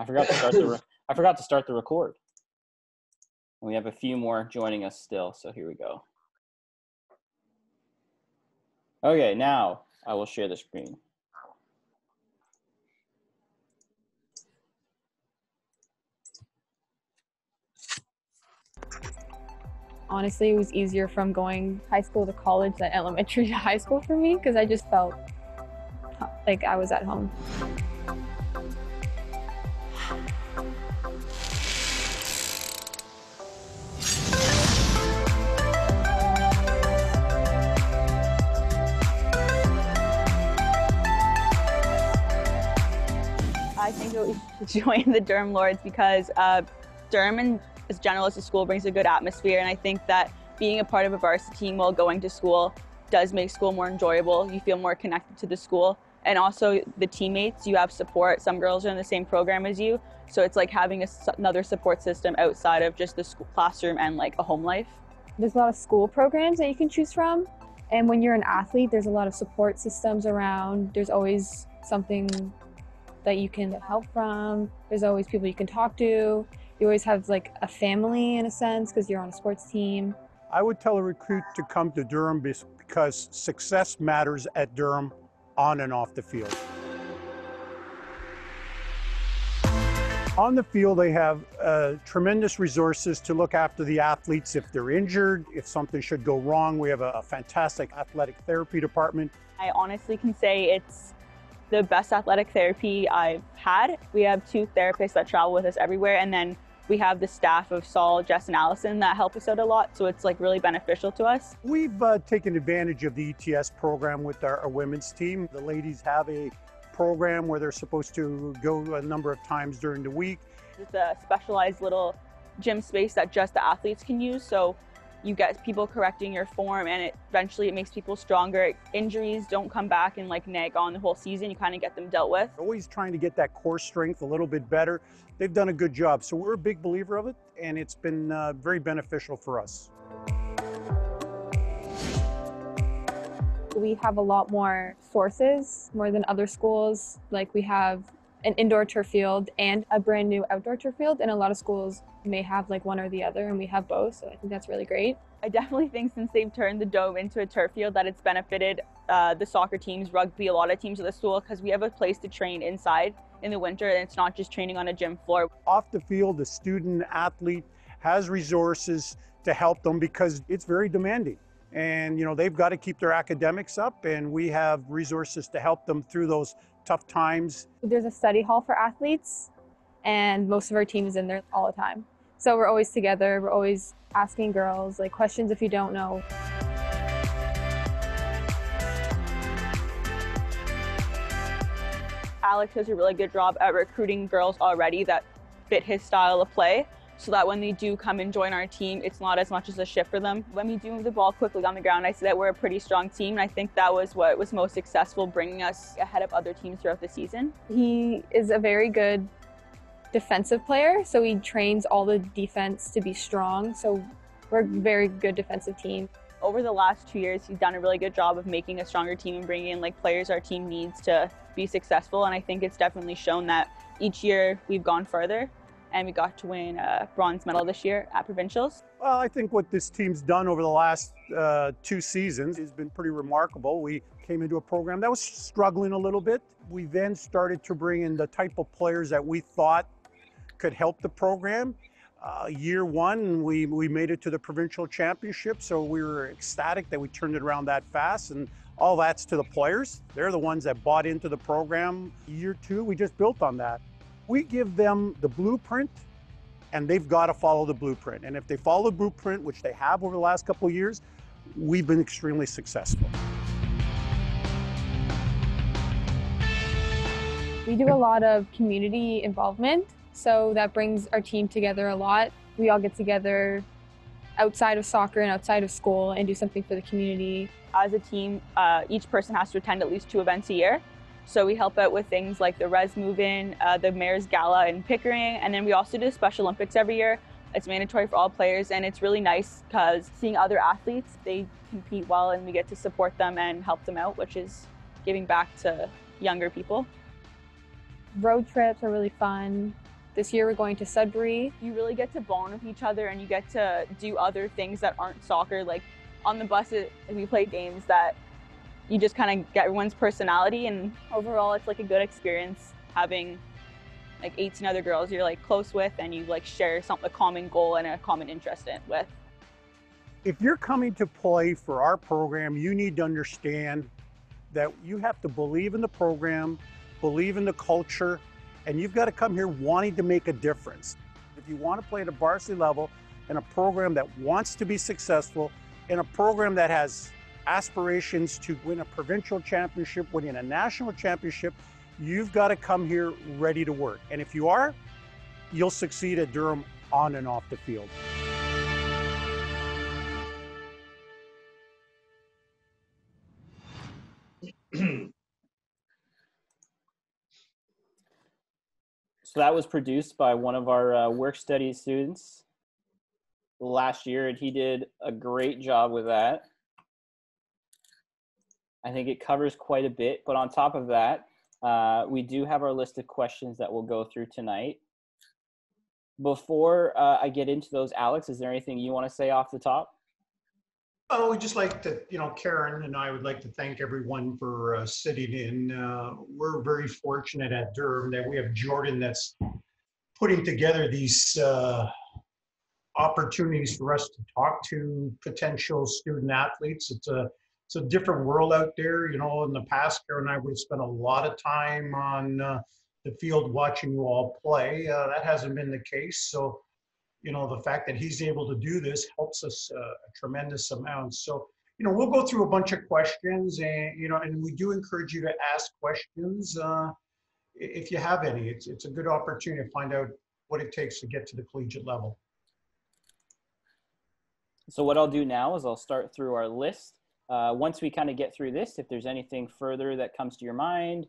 I forgot to start I forgot to start the record. And we have a few more joining us still, so here we go. Okay, now I will share the screen. Honestly, it was easier from going high school to college than elementary to high school for me, because I just felt like I was at home. I think that we should join the Durham Lords because Durham in as general as a school brings a good atmosphere, and I think that being a part of a varsity team while going to school does make school more enjoyable. You feel more connected to the school, and also the teammates, you have support. Some girls are in the same program as you, so it's like having another support system outside of just the school classroom and like a home life. There's a lot of school programs that you can choose from, and when you're an athlete, there's a lot of support systems around. There's always something that you can help from. There's always people you can talk to. You always have like a family in a sense because you're on a sports team. I would tell a recruit to come to Durham because success matters at Durham on and off the field. On the field, they have tremendous resources to look after the athletes if they're injured, if something should go wrong. We have a fantastic athletic therapy department. I honestly can say it's the best athletic therapy I've had. We have 2 therapists that travel with us everywhere, and then we have the staff of Saul, Jess, and Allison that help us out a lot, so it's like really beneficial to us. We've taken advantage of the ETS program with our women's team. The ladies have a program where they're supposed to go a number of times during the week. It's a specialized little gym space that just the athletes can use, so you get people correcting your form, and eventually it makes people stronger. Injuries don't come back and like nag on the whole season. You kind of get them dealt with. Always trying to get that core strength a little bit better. They've done a good job. So we're a big believer of it, and it's been very beneficial for us. We have a lot more sources, more than other schools. Like we have an indoor turf field and a brand new outdoor turf field, and a lot of schools may have like one or the other, and we have both, so I think that's really great. I definitely think since they've turned the dome into a turf field that it's benefited the soccer teams, rugby, a lot of teams of the school, because we have a place to train inside in the winter, and it's not just training on a gym floor. Off the field, the student athlete has resources to help them because it's very demanding. And you know, they've got to keep their academics up, and we have resources to help them through those tough times. There's a study hall for athletes, and most of our team is in there all the time. So we're always together, we're always asking girls like questions if you don't know. Alex does a really good job at recruiting girls already that fit his style of play, so that when they do come and join our team, it's not as much as a shift for them. When we do move the ball quickly on the ground, I say that we're a pretty strong team, and I think that was what was most successful, bringing us ahead of other teams throughout the season. He is a very good defensive player, so he trains all the defense to be strong, so we're a very good defensive team. Over the last 2 years, he's done a really good job of making a stronger team and bringing in like players our team needs to be successful, and I think it's definitely shown that each year we've gone further, and we got to win a bronze medal this year at provincials. Well, I think what this team's done over the last 2 seasons has been pretty remarkable. We came into a program that was struggling a little bit. We then started to bring in the type of players that we thought could help the program. Year 1, we made it to the provincial championship, so we were ecstatic that we turned it around that fast, and all that's to the players. They're the ones that bought into the program. Year 2, we just built on that. We give them the blueprint, and they've got to follow the blueprint. And if they follow the blueprint, which they have over the last couple of years, we've been extremely successful. We do a lot of community involvement, so that brings our team together a lot. We all get together outside of soccer and outside of school and do something for the community. As a team, each person has to attend at least 2 events a year. So we help out with things like the Res Move-In, the Mayor's Gala in Pickering, and then we also do the Special Olympics every year. It's mandatory for all players, and it's really nice because seeing other athletes, they compete well, and we get to support them and help them out, which is giving back to younger people. Road trips are really fun. This year we're going to Sudbury. You really get to bond with each other and you get to do other things that aren't soccer. Like on the buses, we play games that you just kind of get everyone's personality, and overall it's like a good experience having like 18 other girls you're like close with and you like share a common goal and a common interest with. If you're coming to play for our program, you need to understand that you have to believe in the program, believe in the culture, and you've got to come here wanting to make a difference. If you want to play at a varsity level in a program that wants to be successful, in a program that has aspirations to win a provincial championship, winning a national championship, you've got to come here ready to work. And if you are, you'll succeed at Durham on and off the field. So that was produced by one of our work study students last year, and he did a great job with that. I think it covers quite a bit, but on top of that, we do have our list of questions that we'll go through tonight. Before I get into those, Alex, is there anything you want to say off the top? Oh, we'd just like to, Karen and I would like to thank everyone for sitting in. We're very fortunate at Durham that we have Jordan that's putting together these opportunities for us to talk to potential student athletes. It's a different world out there. In the past, Karen and I would have spent a lot of time on the field watching you all play. That hasn't been the case. So, the fact that he's able to do this helps us a tremendous amount. So, we'll go through a bunch of questions and, and we do encourage you to ask questions if you have any. It's a good opportunity to find out what it takes to get to the collegiate level. So what I'll do now is I'll start through our list. Once we kind of get through this, if there's anything further that comes to your mind,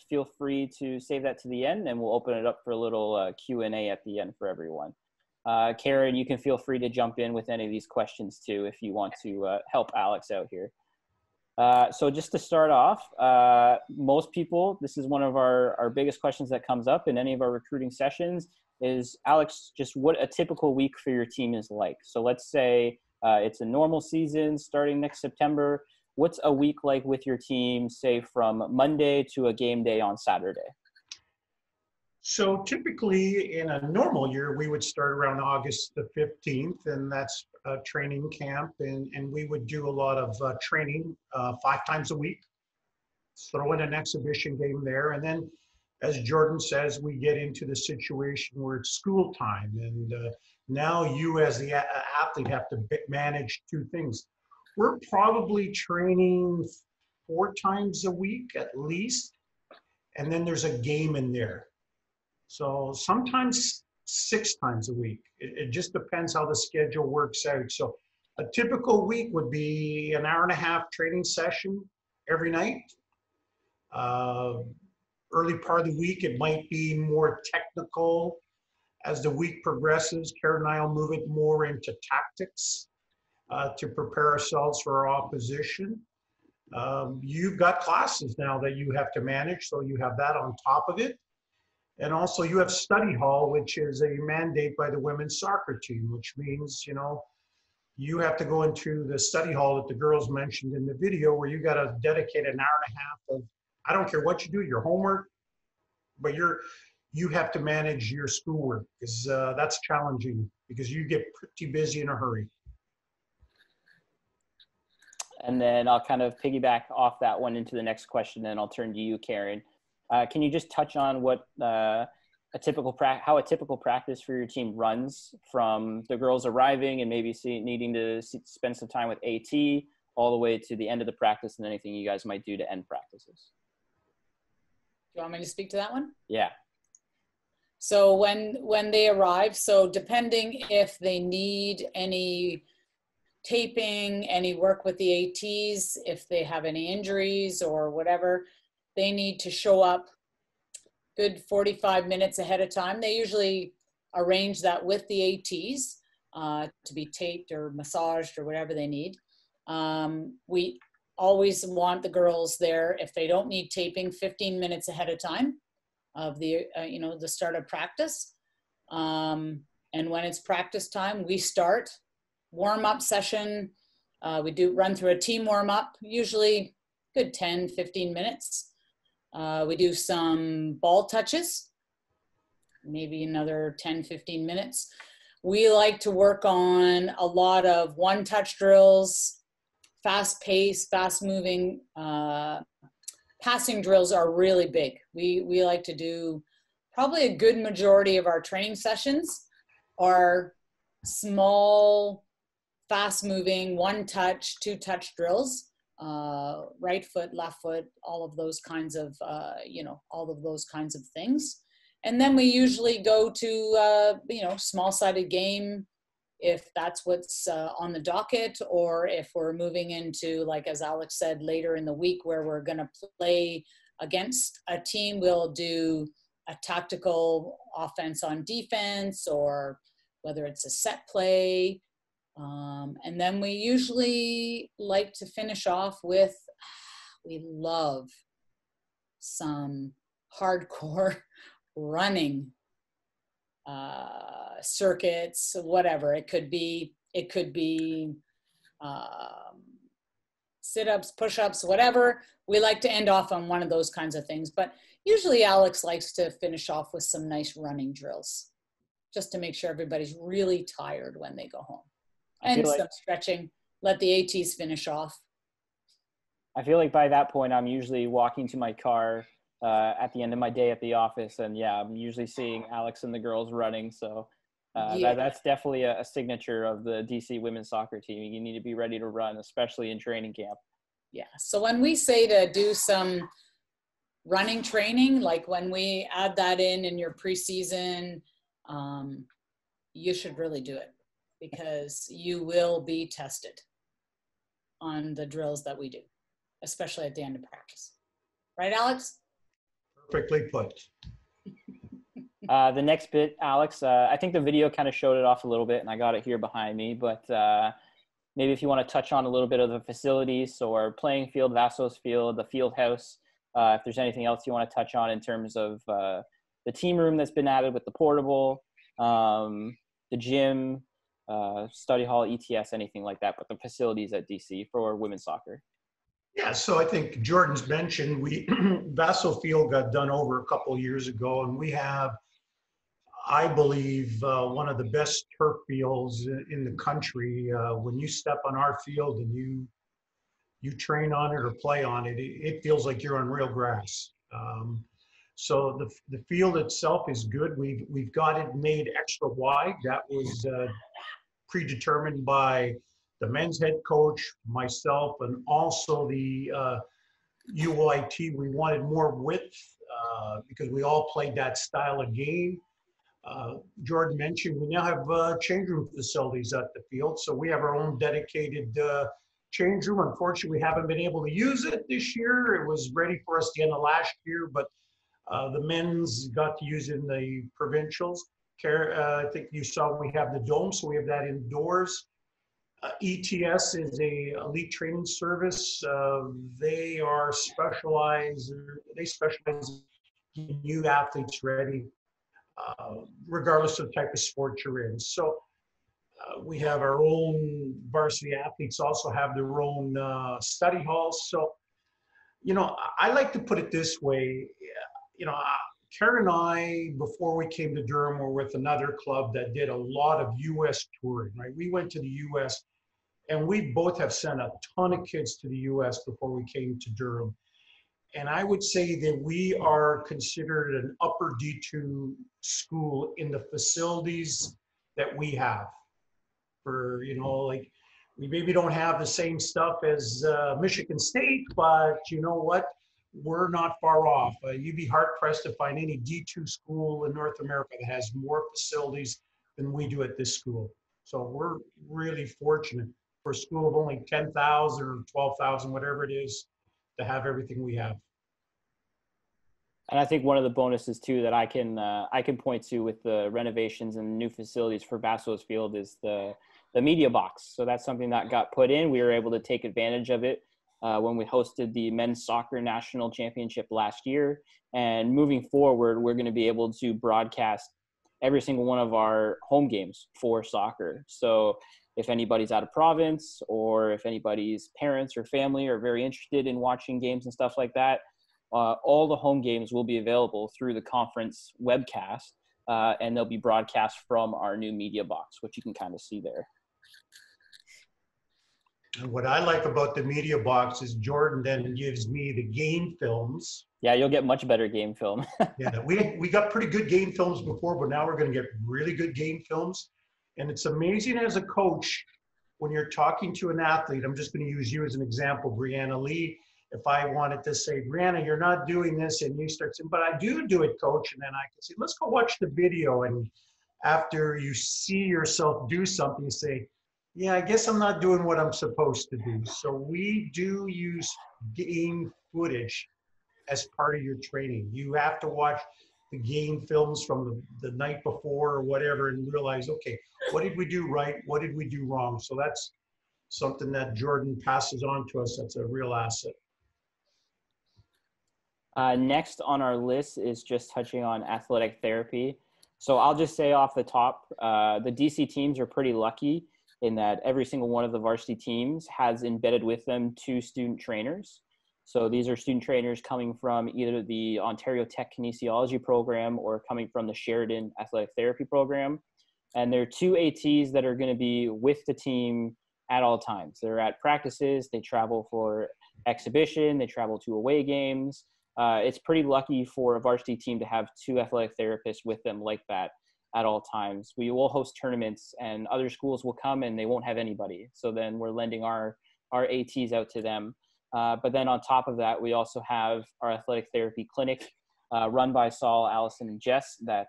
feel free to save that to the end, and we'll open it up for a little Q&A at the end for everyone. Karen, you can feel free to jump in with any of these questions too if you want to help Alex out here. So just to start off, most people, this is one of our biggest questions that comes up in any of our recruiting sessions is, Alex, just what a typical week for your team is like. So let's say it's a normal season starting next September. What's a week like with your team, say from Monday to a game day on Saturday? So typically in a normal year, we would start around August the 15th, and that's a training camp. And we would do a lot of training 5 times a week, throw in an exhibition game there. And then, as Jordan says, we get into the situation where it's school time. And now you as the athlete have to manage 2 things. We're probably training 4 times a week at least. And then there's a game in there. So sometimes 6 times a week. It just depends how the schedule works out. So a typical week would be an hour-and-a-half training session every night. Early part of the week, it might be more technical. As the week progresses, Karen and I will move it more into tactics to prepare ourselves for our opposition. You've got classes now that you have to manage, so you have that on top of it. And also you have study hall, which is a mandate by the women's soccer team, which means, you have to go into the study hall that the girls mentioned in the video, where you got to dedicate an hour-and-a-half of, I don't care what you do, your homework, but you have to manage your schoolwork, because that's challenging because you get pretty busy in a hurry. And then I'll kind of piggyback off that one into the next question, and I'll turn to you, Karen. Can you just touch on what how a typical practice for your team runs from the girls arriving and maybe needing to spend some time with AT all the way to the end of the practice, and anything you guys might do to end practices? Do you want me to speak to that one? Yeah. So when they arrive, so depending if they need any taping, any work with the ATs, if they have any injuries or whatever, they need to show up good 45 minutes ahead of time. They usually arrange that with the ATs to be taped or massaged or whatever they need. We always want the girls there, if they don't need taping, 15 minutes ahead of time. of the, the start of practice. And when it's practice time, we start warm-up session. We do run through a team warm-up, usually good 10, 15 minutes. We do some ball touches, maybe another 10, 15 minutes. We like to work on a lot of one-touch drills, fast-paced, fast-moving. Passing drills are really big. We like to do probably a good majority of our training sessions are small, fast-moving, one-touch, two-touch drills. Right foot, left foot, all of those kinds of, all of those kinds of things. And then we usually go to, small-sided game if that's what's on the docket, or if we're moving into, like, as Alex said, later in the week where we're going to play against a team, we'll do a tactical offense on defense, or whether it's a set play. And then we usually like to finish off with, we love some hardcore running circuits, whatever. It could be sit-ups, push-ups, whatever. We like to end off on one of those kinds of things. But usually Alex likes to finish off with some nice running drills, just to make sure everybody's really tired when they go home. And some stretching, let the ATs finish off. I feel like by that point, I'm usually walking to my car at the end of my day at the office. And yeah, I'm usually seeing Alex and the girls running. So that's definitely a signature of the DC women's soccer team. You need to be ready to run, especially in training camp. Yeah. So when we say to do some running training, like when we add that in your preseason, you should really do it, because you will be tested on the drills that we do, especially at the end of practice. Right, Alex? Perfectly put. The next bit, Alex, I think the video kind of showed it off a little bit, and I got it here behind me, but maybe if you want to touch on a little bit of the facilities, or playing field, Vassos field, the field house, if there's anything else you want to touch on in terms of the team room that's been added with the portable, the gym, study hall, ETS, anything like that, but the facilities at DC for women's soccer. Yeah, so I think Jordan's mentioned Vassal Field got done over a couple of years ago, and we have, I believe, one of the best turf fields in the country. When you step on our field and you train on it or play on it, it feels like you're on real grass. So the field itself is good. We've got it made extra wide. That was predetermined by the men's head coach, myself, and also the UYT. We wanted more width because we all played that style of game. Jordan mentioned we now have change room facilities at the field, so we have our own dedicated change room. Unfortunately, we haven't been able to use it this year. It was ready for us the end of last year, but the men's got to use it in the provincials. I think you saw we have the dome, so we have that indoors. ETS is a elite training service. They specialize in youth athletes ready, regardless of the type of sport you're in. So we have our own varsity athletes also have their own study halls. So, I like to put it this way, Karen and I, before we came to Durham, were with another club that did a lot of U.S. touring, right? We went to the U.S., and we both have sent a ton of kids to the U.S. before we came to Durham. And I would say that we are considered an upper D2 school in the facilities that we have. For, we maybe don't have the same stuff as Michigan State, but you know what? We're not far off. You'd be hard pressed to find any D2 school in North America that has more facilities than we do at this school. So we're really fortunate for a school of only 10,000 or 12,000, whatever it is, to have everything we have. And I think one of the bonuses too that I can point to with the renovations and new facilities for Vassos Field is the media box. So that's something that got put in. We were able to take advantage of it when we hosted the men's soccer national championship last year. And moving forward, we're going to be able to broadcast every single one of our home games for soccer. So if anybody's out of province, or if anybody's parents or family are very interested in watching games and stuff like that, all the home games will be available through the conference webcast, and they'll be broadcast from our new media box, which you can kind of see there. And what I like about the media box is Jordan then gives me the game films. Yeah, you'll get much better game film. Yeah, we got pretty good game films before, but now we're going to get really good game films. And it's amazing as a coach, when you're talking to an athlete, I'm just going to use you as an example, Brianna Lee. If I wanted to say, Brianna, you're not doing this, and you start saying, but I do it, coach. And then I can say, let's go watch the video. And after you see yourself do something, you say, yeah, I guess I'm not doing what I'm supposed to do. So we do use game footage as part of your training. You have to watch the game films from the night before or whatever and realize, okay, what did we do right? What did we do wrong? So that's something that Jordan passes on to us. That's a real asset. Next on our list is just touching on athletic therapy. So I'll just say off the top, the DC teams are pretty lucky in that every single one of the varsity teams has embedded with them 2 student trainers. So these are student trainers coming from either the Ontario Tech Kinesiology program or coming from the Sheridan Athletic Therapy program. And there are 2 ATs that are going to be with the team at all times. They're at practices, they travel for exhibition, they travel to away games. It's pretty lucky for a varsity team to have 2 athletic therapists with them like that at all times. We will host tournaments and other schools will come and they won't have anybody. So then we're lending our ATs out to them. But then on top of that, we also have our athletic therapy clinic run by Saul, Allison, and Jess that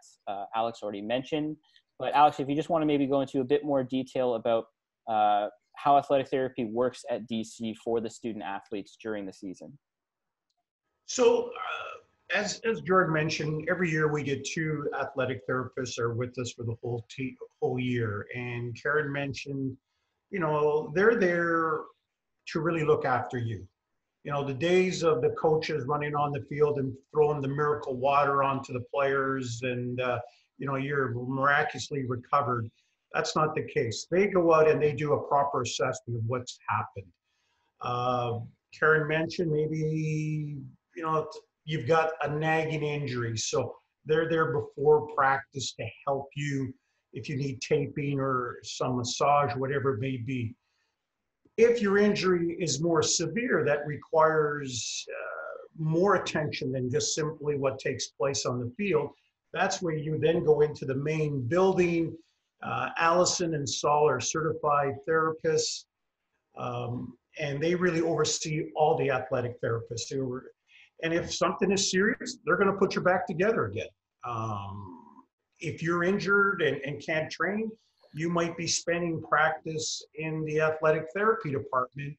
Alex already mentioned. But Alex, if you just want to maybe go into a bit more detail about how athletic therapy works at DC for the student athletes during the season. So as Jordan mentioned, every year we get 2 athletic therapists are with us for the whole year. And Karen mentioned, you know, they're there to really look after you. You know, the days of the coaches running on the field and throwing the miracle water onto the players and, you know, you're miraculously recovered. That's not the case. They go out and they do a proper assessment of what's happened. Karen mentioned maybe, you know, you've got a nagging injury. So they're there before practice to help you if you need taping or some massage, whatever it may be. If your injury is more severe, that requires more attention than just simply what takes place on the field. That's where you then go into the main building. Allison and Saul are certified therapists, and they really oversee all the athletic therapists. And if something is serious, they're going to put you back together again. If you're injured and can't train, you might be spending practice in the athletic therapy department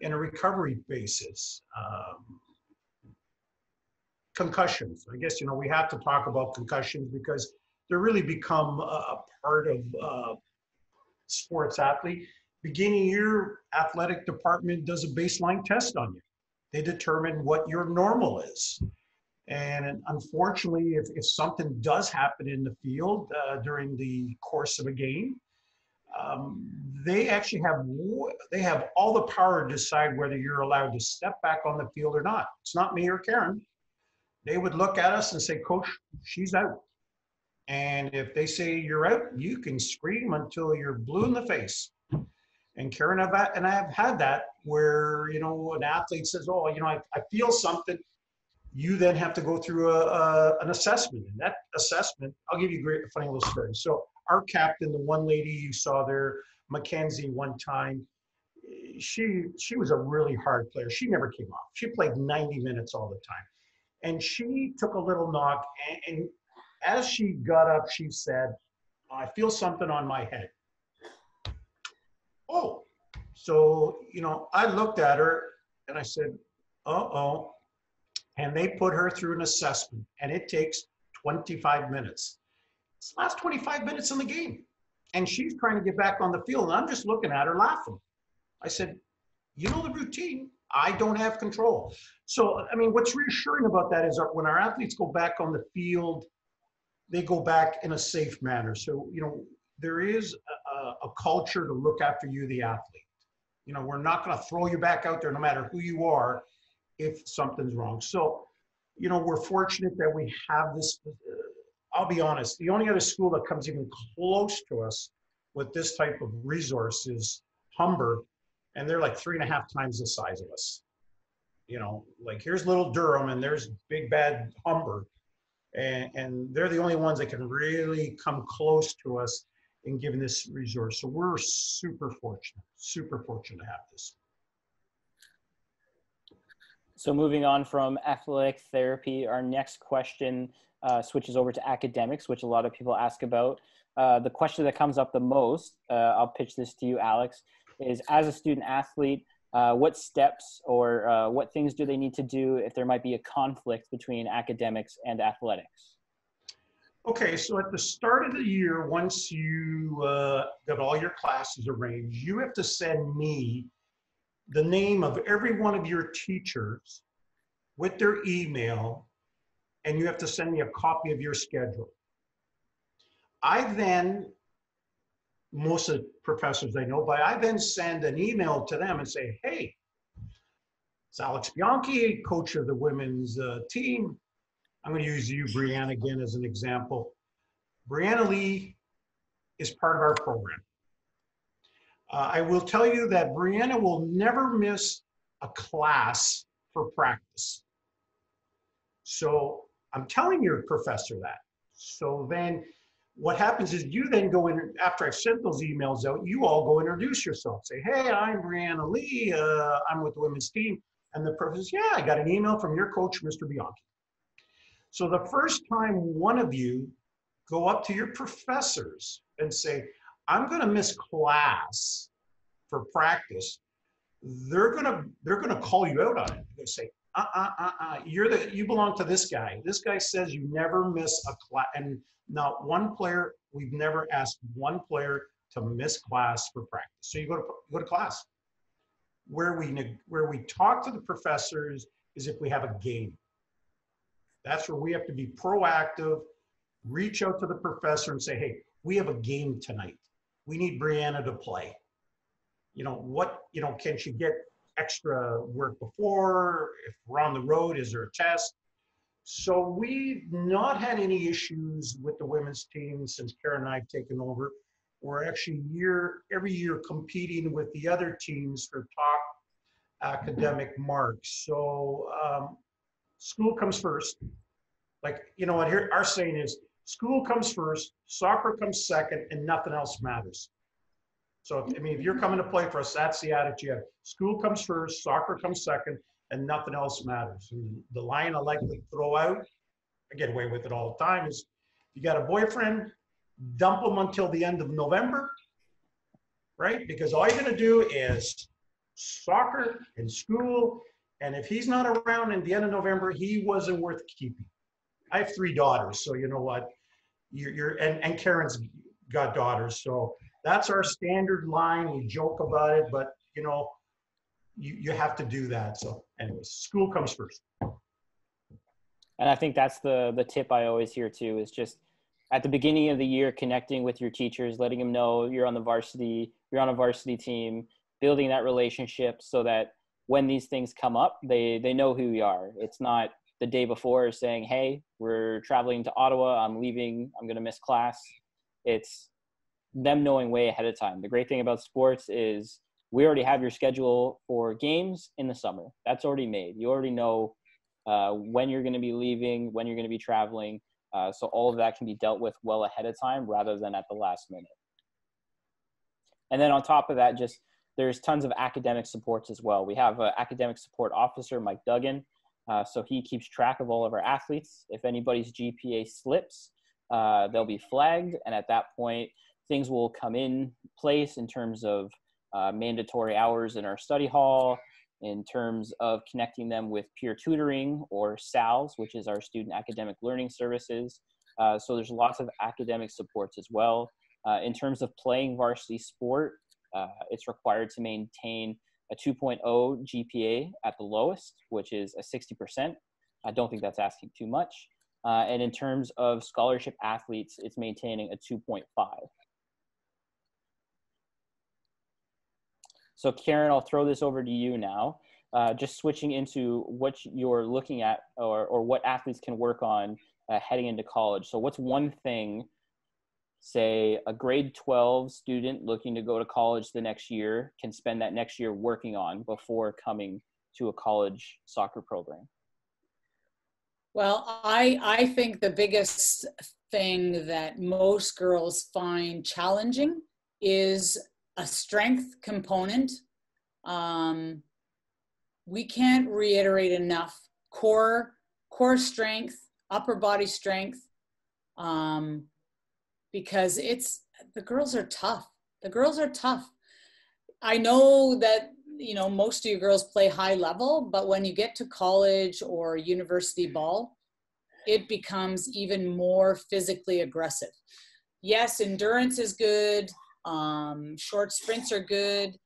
in a recovery basis. Concussions. I guess, you know, we have to talk about concussions because they really become a part of sports athlete. Beginning year athletic department does a baseline test on you. They determine what your normal is. And unfortunately, if something does happen in the field during the course of a game, they actually have all the power to decide whether you're allowed to step back on the field or not. It's not me or Karen. They would look at us and say, Coach, she's out. And if they say you're out, you can scream until you're blue in the face. And Karen and I have had that where, you know, an athlete says, oh, you know, I feel something. You then have to go through an assessment. And that assessment, I'll give you a funny little story. So our captain, the one lady you saw there, Mackenzie, one time, she was a really hard player. She never came off. She played 90 minutes all the time. And she took a little knock. And as she got up, she said, I feel something on my head. Oh, so, you know, I looked at her and I said, uh-oh. And they put her through an assessment, and it takes 25 minutes. It's the last 25 minutes in the game. And she's trying to get back on the field, and I'm just looking at her laughing. I said, you know the routine. I don't have control. So, I mean, what's reassuring about that is when our athletes go back on the field, they go back in a safe manner. So, you know, there is a culture to look after you, the athlete. You know, we're not going to throw you back out there no matter who you are if something's wrong. So, you know, we're fortunate that we have this. I'll be honest, the only other school that comes even close to us with this type of resource is Humber, and they're like 3.5 times the size of us. You know, like here's little Durham and there's big bad Humber, and they're the only ones that can really come close to us in giving this resource. So we're super fortunate to have this. So moving on from athletic therapy, our next question switches over to academics, which a lot of people ask about. The question that comes up the most, I'll pitch this to you, Alex, is as a student athlete, what steps or what things do they need to do if there might be a conflict between academics and athletics? Okay, so at the start of the year, once you got all your classes arranged, you have to send me the name of every one of your teachers with their email, and you have to send me a copy of your schedule. I then, most of the professors I know, but I then send an email to them and say, hey, it's Alex Bianchi, coach of the women's team. I'm going to use you, Brianna, again as an example. Brianna Lee is part of our program. I will tell you that Brianna will never miss a class for practice. So I'm telling your professor that. So then what happens is you then go in, after I've sent those emails out, you all go introduce yourself. Say, hey, I'm Brianna Lee. I'm with the women's team. And the professor says, yeah, I got an email from your coach, Mr. Bianchi. So the first time one of you go up to your professors and say, I'm going to miss class for practice, they're gonna call you out on it. They say, you belong to this guy. This guy says you never miss a class. And not one player, we've never asked one player to miss class for practice. So you go to class. Where we talk to the professors is if we have a game. That's where we have to be proactive, reach out to the professor and say, hey, we have a game tonight. We need Brianna to play. You know, can she get extra work before? If we're on the road, is there a test? So we've not had any issues with the women's team since Karen and I have taken over. We're actually every year competing with the other teams for top academic marks. So school comes first. Like, you know what, here our saying is, school comes first, soccer comes second, and nothing else matters. So, I mean, if you're coming to play for us, that's the attitude. School comes first, soccer comes second, and nothing else matters. And the line I like to throw out, I get away with it all the time, is you got a boyfriend, dump him until the end of November, right? Because all you're gonna do is soccer and school, and if he's not around at the end of November, he wasn't worth keeping. I have 3 daughters, so you know what? And Karen's got daughters, so that's our standard line. We joke about it, but you know, you have to do that. So anyways, school comes first. And I think that's the tip I always hear too, is just at the beginning of the year, connecting with your teachers, letting them know you're on a varsity team, building that relationship so that when these things come up, they know who you are. It's not the day before saying, hey, we're traveling to Ottawa, I'm leaving, I'm going to miss class. It's them knowing way ahead of time. The great thing about sports is we already have your schedule for games in the summer. That's already made. You already know when you're going to be leaving, when you're going to be traveling. So all of that can be dealt with well ahead of time rather than at the last minute. And then on top of that, just there's tons of academic supports as well. We have an academic support officer, Mike Duggan. So he keeps track of all of our athletes. If anybody's GPA slips, they'll be flagged. And at that point, things will come in place in terms of mandatory hours in our study hall, in terms of connecting them with peer tutoring or SALS, which is our student academic learning services. So there's lots of academic supports as well. In terms of playing varsity sport, it's required to maintain a 2.0 GPA at the lowest, which is a 60%. I don't think that's asking too much. And in terms of scholarship athletes, it's maintaining a 2.5. So Karen, I'll throw this over to you now. Just switching into what you're looking at or what athletes can work on heading into college. So what's one thing, say a grade 12 student looking to go to college the next year can spend that next year working on before coming to a college soccer program? Well, I think the biggest thing that most girls find challenging is a strength component. We can't reiterate enough core strength, upper body strength, because the girls are tough. The girls are tough. I know that, you know, most of you girls play high level, but when you get to college or university ball, it becomes even more physically aggressive. Yes, endurance is good. Short sprints are good,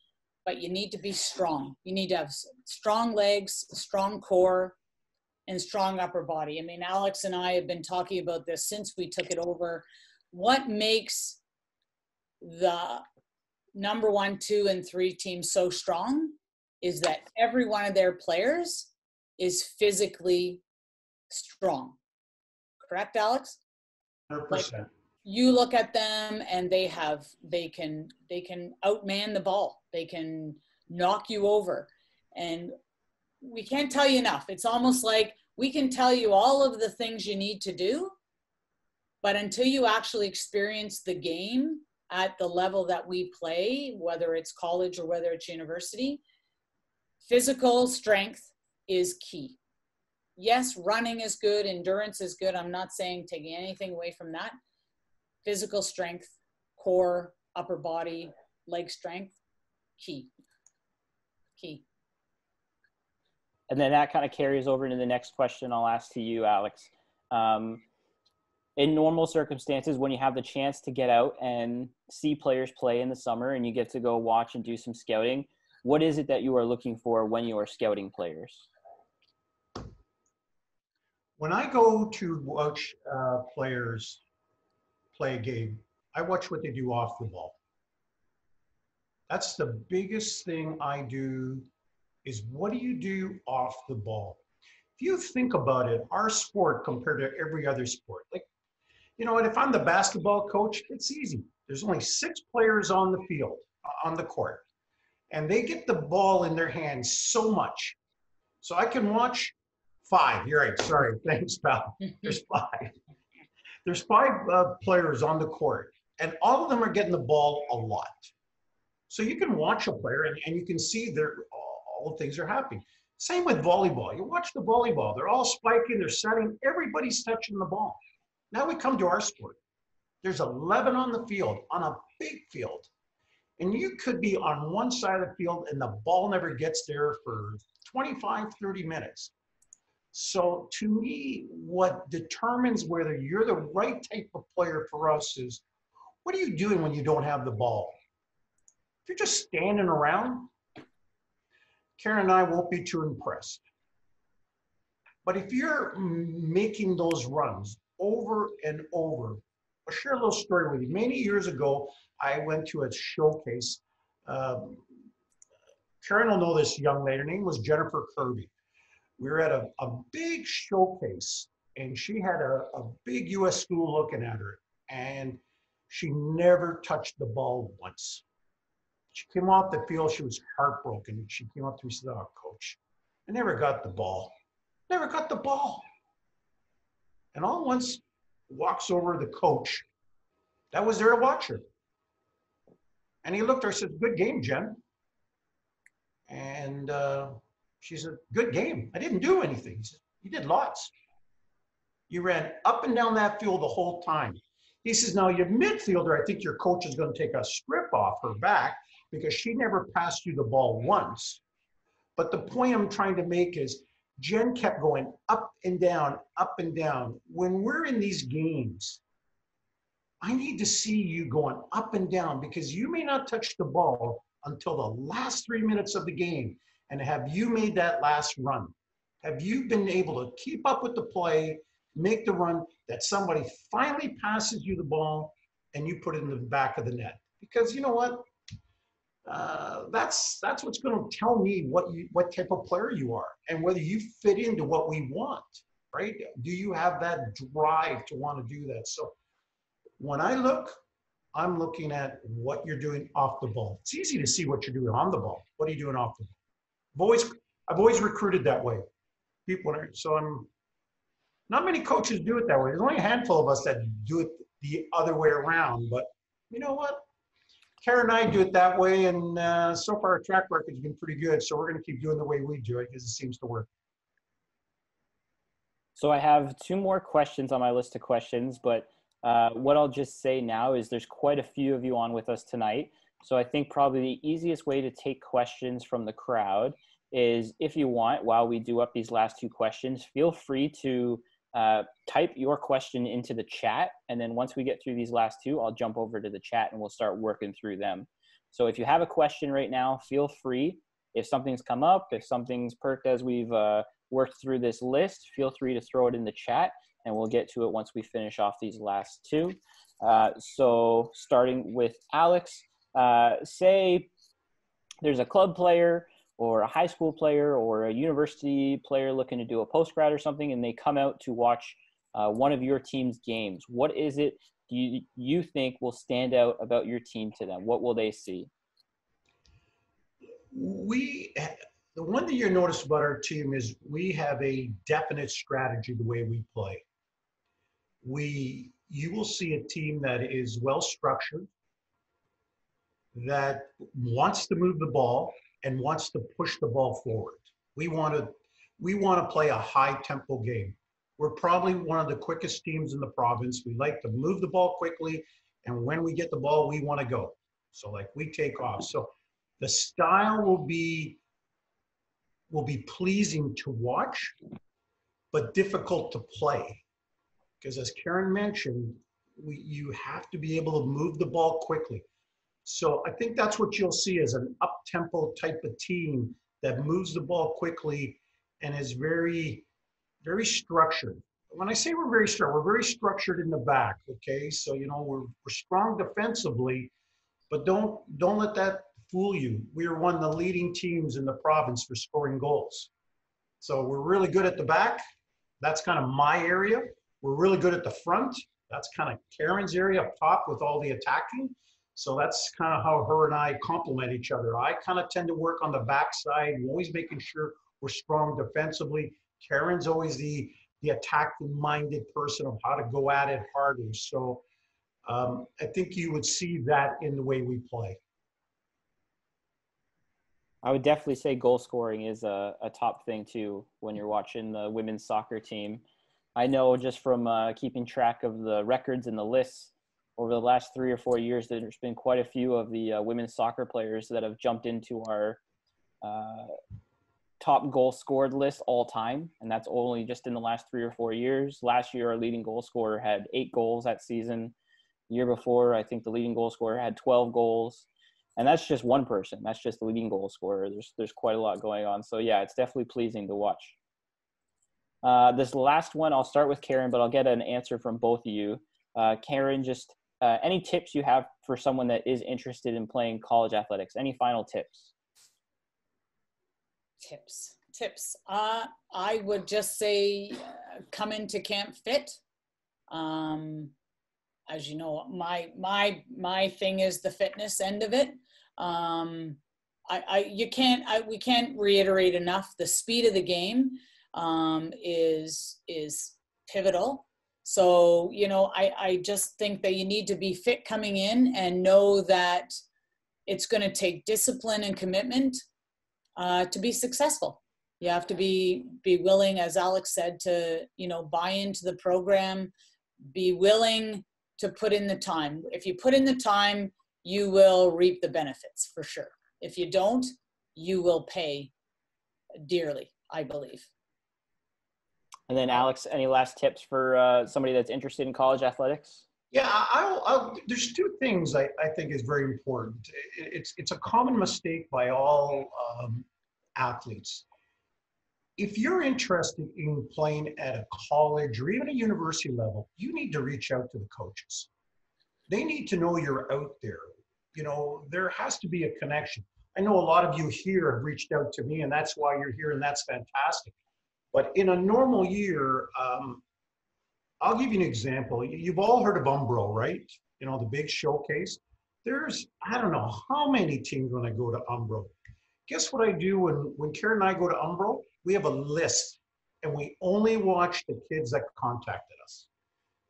but you need to be strong. You need to have strong legs, strong core, and strong upper body. I mean, Alex and I have been talking about this since we took it over. What makes the number 1, 2, and 3 teams so strong is that every one of their players is physically strong. Correct, Alex? 100%. Like, you look at them and they can outman the ball. They can knock you over. And we can't tell you enough. It's almost like we can tell you all of the things you need to do, but until you actually experience the game at the level that we play, whether it's college or whether it's university, physical strength is key. Yes, running is good, endurance is good. I'm not saying taking anything away from that. Physical strength, core, upper body, leg strength, key. And then that kind of carries over into the next question I'll ask to you, Alex. In normal circumstances, when you have the chance to get out and see players play in the summer and you get to go watch and do some scouting, what is it that you are looking for when you are scouting players? When I go to watch players play a game, I watch what they do off the ball. That's the biggest thing I do, is what do you do off the ball? If you think about it, our sport compared to every other sport, like, you know what, if I'm the basketball coach, it's easy. There's only 6 players on the field, on the court, and they get the ball in their hands so much. So I can watch 5. You're right. Sorry. Thanks, pal. There's 5. There's 5 players on the court, and all of them are getting the ball a lot. So you can watch a player and you can see all the things are happening. Same with volleyball. You watch the volleyball. They're all spiking. They're setting. Everybody's touching the ball. Now we come to our sport. There's 11 on the field, on a big field. And you could be on one side of the field and the ball never gets there for 25, 30 minutes. So to me, what determines whether you're the right type of player for us is, what are you doing when you don't have the ball? If you're just standing around, Karen and I won't be too impressed. But if you're making those runs over and over, I'll share a little story with you. Many years ago, I went to a showcase. Karen will know this young lady. Her name was Jennifer Kirby. We were at a big showcase, and she had a big U.S. school looking at her, and she never touched the ball once. She came off the field, she was heartbroken. She came up to me and said, "Oh, coach, I never got the ball. Never got the ball." And all at once walks over the coach that was there to watch her. And he looked at her and said, "Good game, Jen." And she said, "Good game. I didn't do anything." He said, "You did lots. You ran up and down that field the whole time." He says, "Now your midfielder, I think your coach is going to take a strip off her back because she never passed you the ball once." But the point I'm trying to make is Jen kept going up and down, up and down. When we're in these games, I need to see you going up and down, because you may not touch the ball, until the last 3 minutes of the game? And have you made that last run? Have you been able to keep up with the play, make the run that somebody finally passes you the ball and you put it in the back of the net? Because you know what? That's what's going to tell me what type of player you are and whether you fit into what we want, right? Do you have that drive to want to do that? So when I look, I'm looking at what you're doing off the ball. It's easy to see what you're doing on the ball. What are you doing off the ball? I've always recruited that way. Not many coaches do it that way. There's only a handful of us that do it the other way around. But you know what? Karen and I do it that way, and so far our track record's been pretty good. So we're going to keep doing the way we do it because it seems to work. So I have 2 more questions on my list of questions, but what I'll just say now is there's quite a few of you on with us tonight. So I think probably the easiest way to take questions from the crowd is, if you want, while we do up these last 2 questions, feel free to type your question into the chat. And then once we get through these last 2, I'll jump over to the chat and we'll start working through them. So if you have a question right now, feel free. If something's come up, if something's perked as we've worked through this list, feel free to throw it in the chat and we'll get to it once we finish off these last 2. So starting with Alex, say there's a club player or a high school player or a university player looking to do a postgrad or something, and they come out to watch one of your team's games. What is it you think will stand out about your team to them? What will they see? The one thing you notice about our team is we have a definite strategy the way we play. You will see a team that is well structured, that wants to move the ball and wants to push the ball forward. We want to play a high tempo game. We're probably one of the quickest teams in the province. We like to move the ball quickly, and when we get the ball, we want to go. So like we take off. So the style will be pleasing to watch, but difficult to play. Because as Karen mentioned, you have to be able to move the ball quickly. So I think that's what you'll see as an up-tempo type of team that moves the ball quickly and is very, very structured. When I say we're very structured in the back, okay? So, you know, we're strong defensively, but don't let that fool you. We are one of the leading teams in the province for scoring goals. So we're really good at the back. That's kind of my area. We're really good at the front. That's kind of Karen's area up top with all the attacking. So that's kind of how her and I complement each other. I kind of tend to work on the backside, always making sure we're strong defensively. Karen's always the attacking-minded person of how to go at it harder. So I think you would see that in the way we play. I would definitely say goal scoring is a top thing too when you're watching the women's soccer team. I know just from keeping track of the records and the lists over the last 3 or 4 years, there's been quite a few of the women's soccer players that have jumped into our top goal scored list all time. And that's only just in the last 3 or 4 years. Last year, our leading goal scorer had 8 goals that season. The year before, I think the leading goal scorer had 12 goals. And that's just one person. That's just the leading goal scorer. There's quite a lot going on. So yeah, it's definitely pleasing to watch. This last one, I'll start with Karen, but I'll get an answer from both of you. Karen, just any tips you have for someone that is interested in playing college athletics? Any final tips? Tips. I would just say come into camp fit. As you know, my thing is the fitness end of it. We can't reiterate enough. The speed of the game is pivotal. So, you know, I just think that you need to be fit coming in and know that it's going to take discipline and commitment to be successful. You have to be willing, as Alex said, to, you know, buy into the program, be willing to put in the time. If you put in the time, you will reap the benefits for sure. If you don't, you will pay dearly, I believe. And then Alex, any last tips for somebody that's interested in college athletics? Yeah, there's two things I think is very important. It's a common mistake by all athletes. If you're interested in playing at a college or even a university level, you need to reach out to the coaches. They need to know you're out there. You know, there has to be a connection. I know a lot of you here have reached out to me, and that's why you're here, and that's fantastic. But in a normal year, I'll give you an example. You've all heard of Umbro, right? You know, the big showcase. There's, I don't know how many teams when I go to Umbro. Guess what I do when Karen and I go to Umbro? We have a list, and we only watch the kids that contacted us.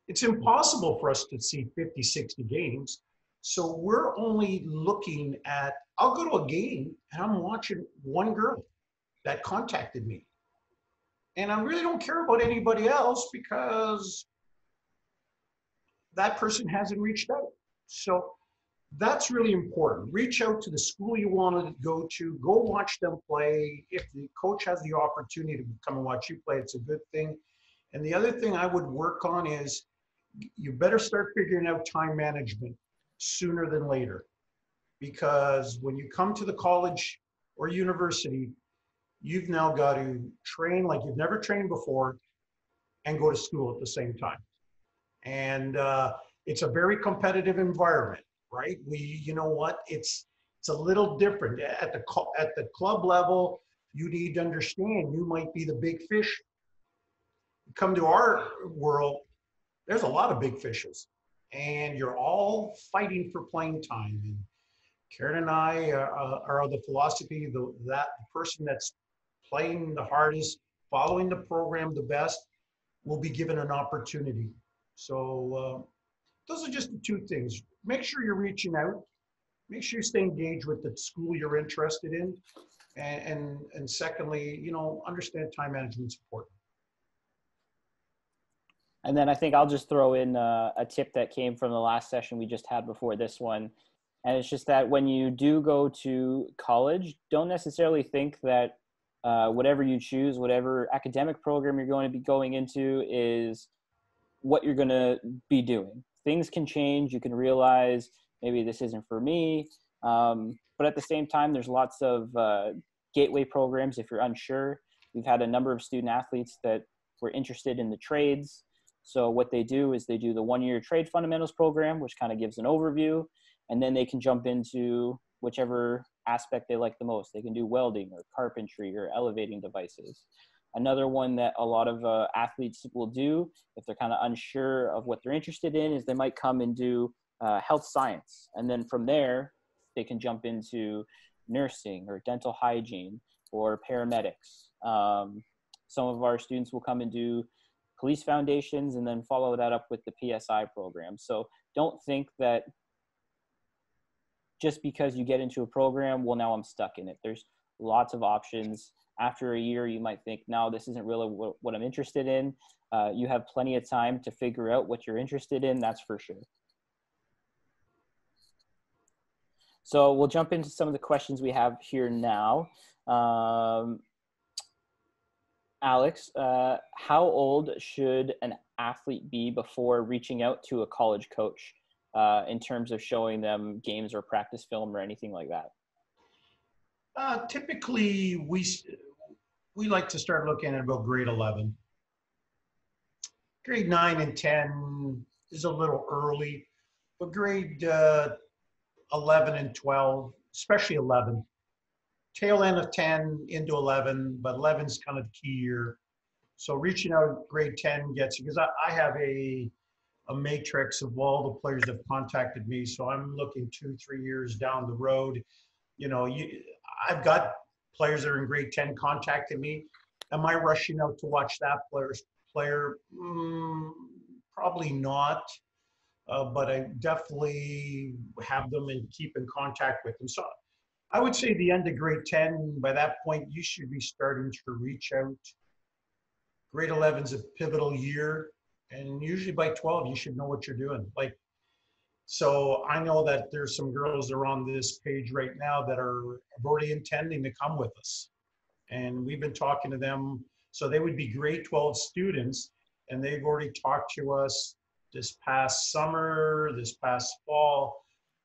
It's impossible for us to see 50, 60 games. So we're only looking at, I'll go to a game and I'm watching one girl that contacted me. And I really don't care about anybody else because that person hasn't reached out. So that's really important. Reach out to the school you want to go watch them play. If the coach has the opportunity to come and watch you play, it's a good thing. And the other thing I would work on is you better start figuring out time management sooner than later. Because when you come to the college or university, you've now got to train like you've never trained before and go to school at the same time. And it's a very competitive environment, right? You know what? It's a little different at the club level. You need to understand you might be the big fish. Come to our world, there's a lot of big fishes, and you're all fighting for playing time. And Karen and I are of the philosophy that the person that's playing the hardest, following the program the best, will be given an opportunity. So those are just the two things. Make sure you're reaching out. Make sure you stay engaged with the school you're interested in. And secondly, you know, understand time management is important. And then I think I'll just throw in a tip that came from the last session we just had before this one. And it's just that when you do go to college, don't necessarily think that whatever you choose, whatever academic program you're going to be going into is what you're going to be doing. Things can change. You can realize maybe this isn't for me. But at the same time, there's lots of gateway programs if you're unsure. We've had a number of student athletes that were interested in the trades. So what they do is they do the one-year trade fundamentals program, which kind of gives an overview, and then they can jump into whichever aspect they like the most. They can do welding or carpentry or elevating devices. Another one that a lot of athletes will do if they're kind of unsure of what they're interested in is they might come and do health science. And then from there, they can jump into nursing or dental hygiene or paramedics. Some of our students will come and do police foundations and then follow that up with the PSI program. So don't think that just because you get into a program, well, now I'm stuck in it. There's lots of options. After a year, you might think, no, this isn't really what I'm interested in. You have plenty of time to figure out what you're interested in, that's for sure. So we'll jump into some of the questions we have here now. Alex, how old should an athlete be before reaching out to a college coach in terms of showing them games or practice film or anything like that? Typically, we like to start looking at about grade 11. Grade 9 and 10 is a little early, but grade 11 and 12, especially 11, tail end of 10 into 11, but 11 is kind of the key year. So reaching out grade 10 gets you, because I have a matrix of all the players that have contacted me. So I'm looking 2-3 years down the road. You know, I've got players that are in grade 10 contacted me. Am I rushing out to watch that player? Probably not. But I definitely have them and keep in contact with them. So I would say the end of grade 10, by that point, you should be starting to reach out. Grade 11 is a pivotal year. And usually by 12, you should know what you're doing. So I know that there's some girls that are on this page right now that are already intending to come with us. And we've been talking to them. So they would be grade 12 students, and they've already talked to us this past summer, this past fall,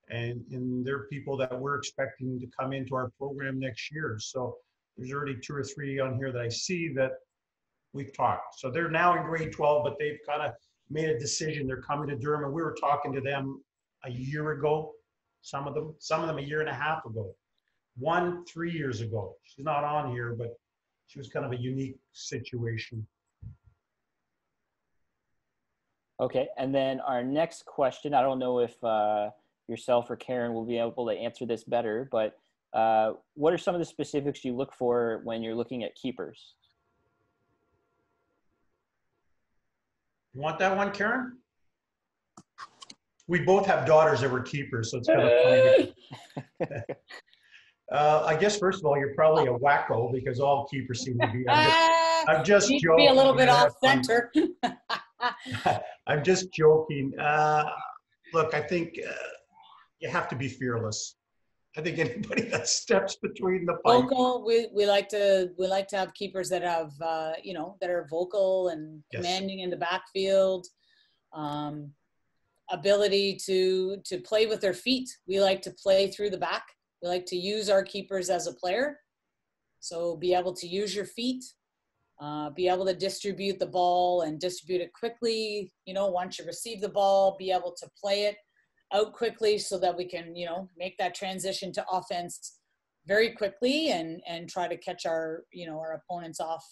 and they're people that we're expecting to come into our program next year. So there's already 2 or 3 on here that I see that we've talked. So they're now in grade 12, but they've kind of made a decision. They're coming to Durham, and we were talking to them a year ago. Some of them a year and a half ago. One 3 years ago. She's not on here, but she was kind of a unique situation. Okay, and then our next question, I don't know if yourself or Karen will be able to answer this better, but what are some of the specifics you look for when you're looking at keepers? You want that one, Karen? We both have daughters that were keepers, so it's kind of funny. I guess, first of all, you're probably a wacko because all keepers seem to be. I'm just need joking. to be a little bit off center. I'm just joking. Look, I think you have to be fearless. I think anybody that steps between the pipe. Vocal. We like to have keepers that have that are vocal and commanding in the backfield. Ability to play with their feet. We like to play through the back. We like to use our keepers as a player. So be able to use your feet, be able to distribute the ball and distribute it quickly. Once you receive the ball, be able to play it out quickly so that we can, make that transition to offense very quickly and try to catch our opponents off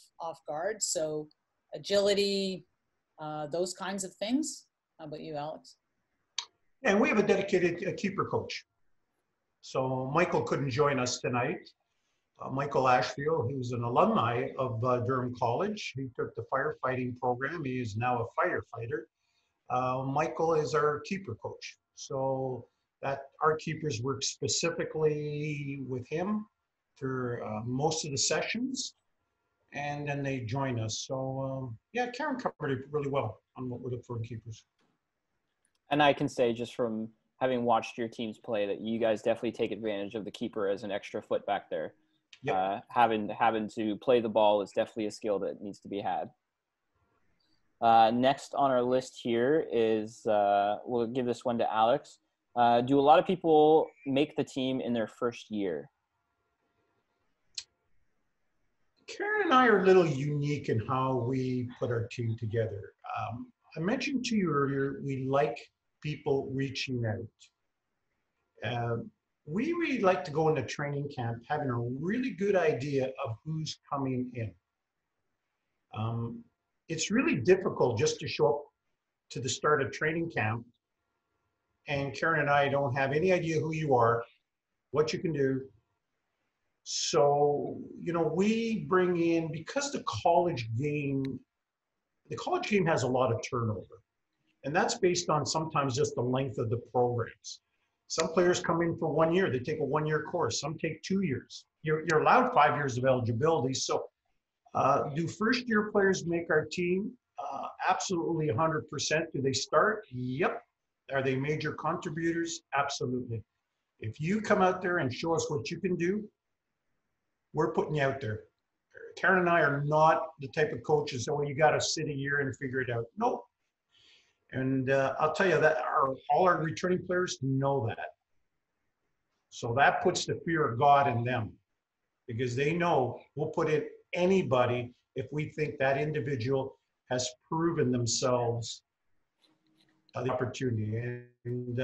guard. So agility, those kinds of things. How about you, Alex? And we have a dedicated keeper coach. So Michael couldn't join us tonight. Michael Ashfield, who's an alumni of Durham College. He took the firefighting program. He is now a firefighter. Michael is our keeper coach. So that our keepers work specifically with him for most of the sessions. And then they join us. So yeah, Karen covered it really well on what we look for in keepers. And I can say just from having watched your teams play that you guys definitely take advantage of the keeper as an extra foot back there. Yep. Having to play the ball is definitely a skill that needs to be had. Next on our list here is, we'll give this one to Alex. Do a lot of people make the team in their first year? Karen and I are a little unique in how we put our team together. I mentioned to you earlier, we like people reaching out. We really like to go into training camp having a really good idea of who's coming in. It's really difficult just to show up to the start of training camp and Karen and I don't have any idea who you are, what you can do. So, we bring in, because the college game has a lot of turnover. And that's based on sometimes just the length of the programs. Some players come in for 1 year, they take a 1-year course. Some take 2 years. You're allowed 5 years of eligibility. So do first year players make our team? Absolutely 100%. Do they start? Yep. Are they major contributors? Absolutely. If you come out there and show us what you can do, we're putting you out there. Karen and I are not the type of coaches that, well, you got to sit a year and figure it out. No. And I'll tell you that all our returning players know that. So that puts the fear of God in them, because they know we'll put in anybody if we think that individual has proven themselves the opportunity. And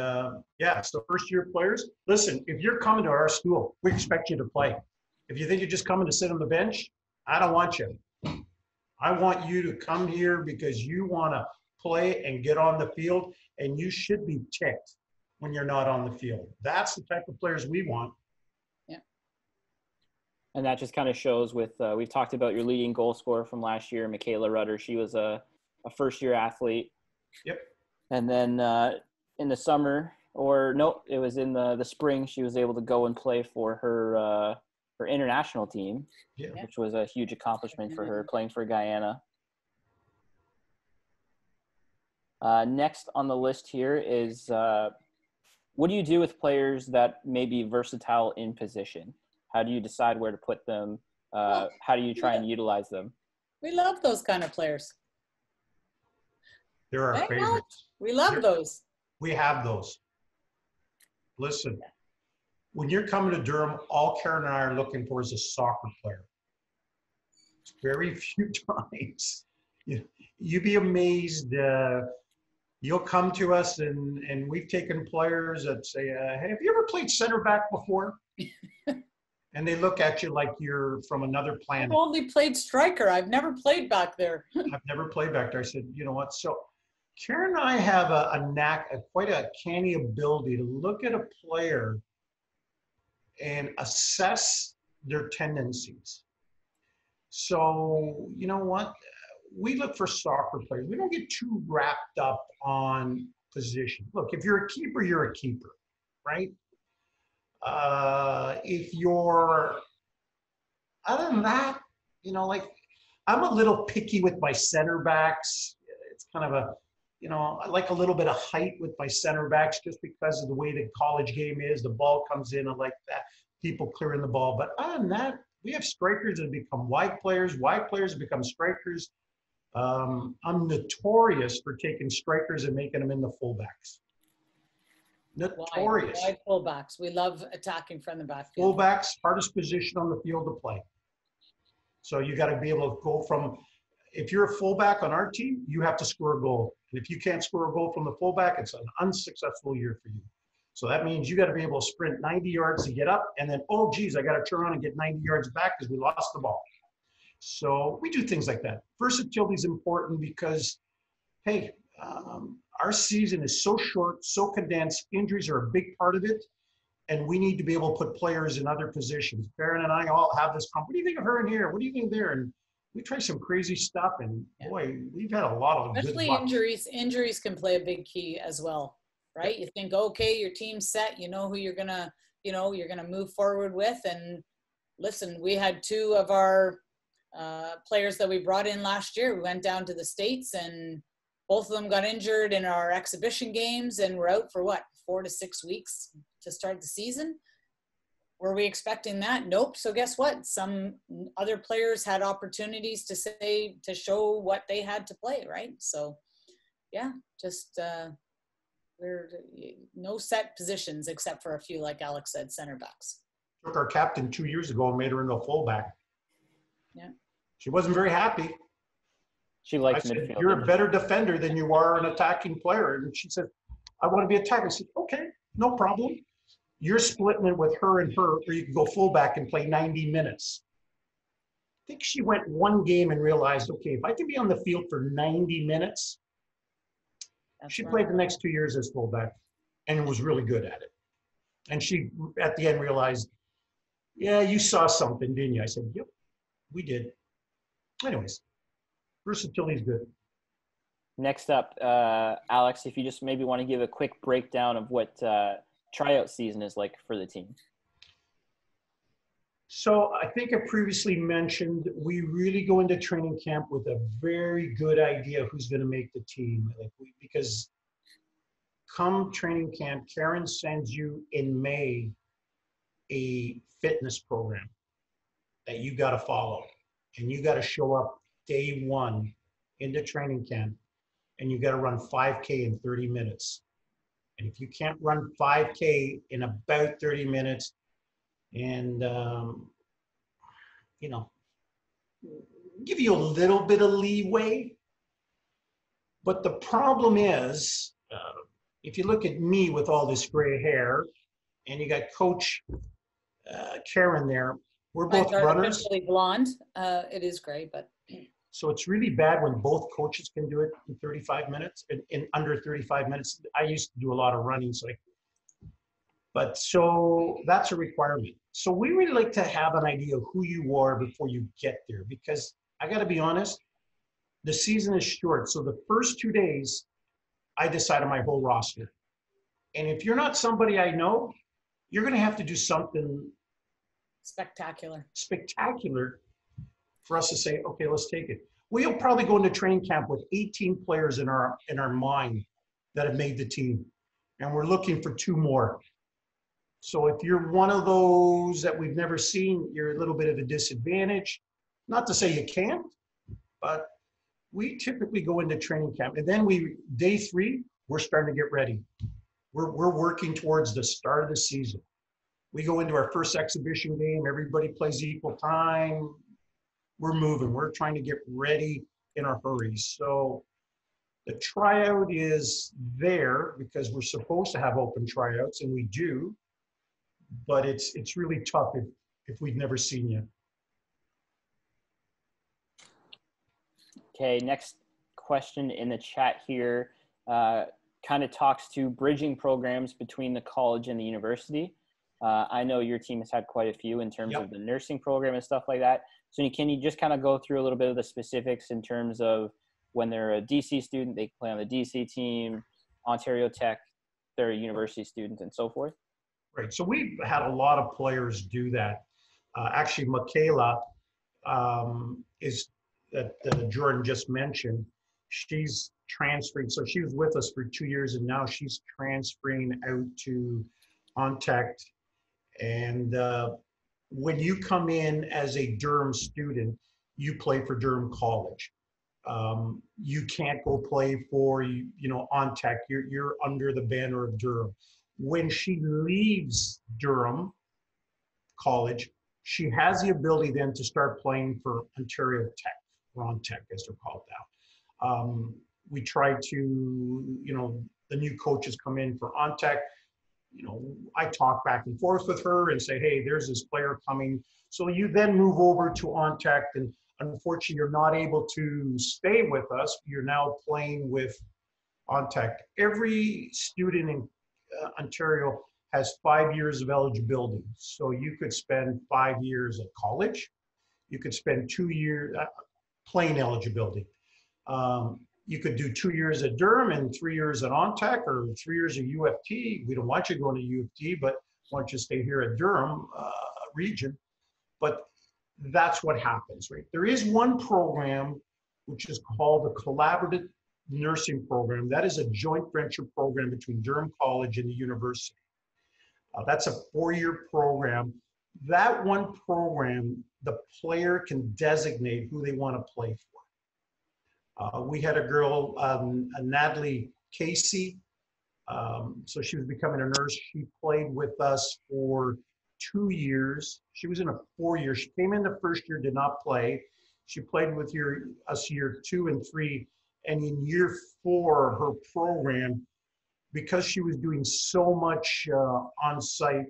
yeah, so first year players, listen, if you're coming to our school, we expect you to play. If you think you're just coming to sit on the bench, I don't want you. I want you to come here because you want to play and get on the field, and you should be ticked when you're not on the field. That's the type of players we want. Yeah. And that just kind of shows with, we've talked about your leading goal scorer from last year, Michaela Rudder. She was a first-year athlete. Yep. And then in the summer, or no, it was in the spring, she was able to go and play for her international team, which was a huge accomplishment for her, playing for Guyana. Next on the list here is, what do you do with players that may be versatile in position? How do you decide where to put them? How do you try and utilize them? We love those kind of players. They're our Right, favorites. Alex? We love those. We have those. Listen, when you're coming to Durham, all Karen and I are looking for is a soccer player. It's very few times. You'd be amazed. You'll come to us and we've taken players that say, hey, have you ever played center back before? And they look at you like you're from another planet. I've only played striker. I've never played back there. I've never played back there. I said, you know what? So Karen and I have a knack, quite a canny ability to look at a player and assess their tendencies. So, you know what? We look for soccer players. We don't get too wrapped up on position. Look, if you're a keeper, you're a keeper, right? If you're, other than that, you know, like I'm a little picky with my center backs. It's kind of a, you know, I like a little bit of height with my center backs just because of the way the college game is. The ball comes in, I like that. People clearing the ball. But other than that, we have strikers that become wide players that become strikers. I'm notorious for taking strikers and making them into fullbacks. Notorious. Wide fullbacks. We love attacking from the backfield. Fullbacks, hardest position on the field to play. So you got to be able to go from, if you're a fullback on our team, you have to score a goal. And if you can't score a goal from the fullback, it's an unsuccessful year for you. So that means you got to be able to sprint 90 yards to get up and then, oh, geez, I got to turn around and get 90 yards back because we lost the ball. So we do things like that. Versatility is important because, hey, our season is so short, so condensed. Injuries are a big part of it. And we need to be able to put players in other positions. Baron and I all have this, what do you think of her in here? What do you think there? And we try some crazy stuff. And boy, we've had a lot of especially good luck. Injuries can play a big key as well, right? You think, okay, your team's set. You know who you're gonna move forward with. And listen, we had two of our players that we brought in last year. We went down to the States and both of them got injured in our exhibition games and we're out for 4 to 6 weeks to start the season. Were we expecting that? Nope. So guess what? Some other players had opportunities to show what they had to play, right? So yeah, just we're no set positions except for a few, like Alex said, center backs. Took our captain 2 years ago and made her into a fullback. Yeah. She wasn't very happy. She likes midfield. midfield. You're a better defender than you are an attacking player. And she said, I want to be attacker. I said, okay, no problem. You're splitting it with her, or you can go fullback and play 90 minutes. I think she went one game and realized, okay, if I can be on the field for 90 minutes, she played the next 2 years as fullback and was really good at it. And she, at the end, realized, yeah, you saw something, didn't you? I said, yep, we did. Anyways, versatility is good. Next up, Alex, if you just maybe want to give a quick breakdown of what tryout season is like for the team. So I think I previously mentioned we really go into training camp with a very good idea who's going to make the team. Because come training camp, Karen sends you in May a fitness program that you got to follow. And you got to show up day one into training camp. And you got to run 5K in 30 minutes. And if you can't run 5K in about 30 minutes and, give you a little bit of leeway. But the problem is, if you look at me with all this gray hair and you got Coach Karen there, we're both runners. Artificially blonde. It is gray, but... So it's really bad when both coaches can do it in 35 minutes, in under 35 minutes. I used to do a lot of running, so that's a requirement. So we really like to have an idea of who you are before you get there, because I got to be honest, the season is short. So the first 2 days, I decide on my whole roster. And if you're not somebody I know, you're going to have to do something spectacular for us to say, okay, let's take it. We'll probably go into training camp with 18 players in our mind that have made the team. And we're looking for 2 more. So if you're one of those that we've never seen, you're a little bit of a disadvantage. Not to say you can't, but We typically go into training camp, and then day 3, we're starting to get ready. We're working towards the start of the season. We go into our first exhibition game, everybody plays equal time. We're moving, we're trying to get ready in a hurry. So the tryout is there because we're supposed to have open tryouts, and we do, but it's really tough if we've never seen you. Okay, next question in the chat here kind of talks to bridging programs between the college and the university. I know your team has had quite a few in terms of the nursing program and stuff like that. So can you just kind of go through a little bit of the specifics in terms of when they're a DC student, they play on the DC team, Ontario Tech, they're a university student, and so forth? Right, so we've had a lot of players do that. Actually, Michaela that Jordan just mentioned, she's transferring. So she was with us for 2 years, and now she's transferring out to Ontech. And when you come in as a Durham student, you play for Durham College. You can't go play for, Ontech. You're under the banner of Durham. When she leaves Durham College, she has the ability then to start playing for Ontario Tech, or Ontech as they're called now. We try to, the new coaches come in for Ontech. I talk back and forth with her and say, hey, there's this player coming. So you then move over to Ontech, and unfortunately, you're not able to stay with us. You're now playing with Ontech. Every student in Ontario has 5 years of eligibility. So you could spend 5 years at college. You could spend 2 years plain eligibility. You could do 2 years at Durham and 3 years at Ontech, or 3 years at U of T. We don't want you going to U of T, but want you to stay here at Durham region. But that's what happens, right? There is one program which is called the Collaborative Nursing Program. That is a joint venture program between Durham College and the university. That's a 4-year program. That one program, the player can designate who they want to play for. We had a girl, Natalie Casey. So she was becoming a nurse. She played with us for 2 years. She was in a 4-year. She came in the first year, did not play. She played with us year 2 and 3. And in year 4 of her program, because she was doing so much on-site